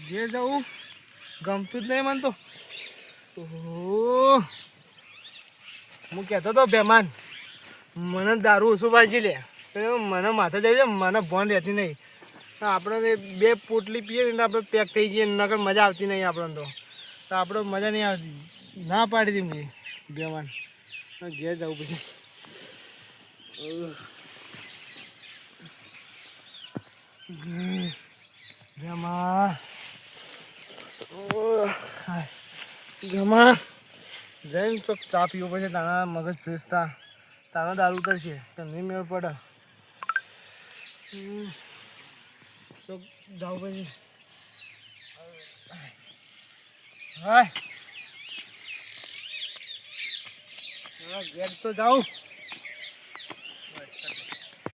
જે જવું ગમતું જ નહીં મને તો. હું કહેતો હતો બેમાન મને દારૂ ઓછું પાછી લે, મને માથે જઈ જાય, મને ભણ રહેતી નહીં. આપણે બે પોટલી પીએ ને આપણે પેક થઈ જઈએ, નકર મજા આવતી નહીં આપણને તો આપણે મજા નહીં આવતી. ના પાડી દી મેં બેમાન ઘેર જવું પછી. બેમાન જઈને ચોક ચા પીવો પછી તારા મગજ ફ્રેશ થા, તારા દારૂ ઉતરશે તો નહીં મેળ પડે. ચોક જાવ પછી. હા ઘેર તો જાઉં.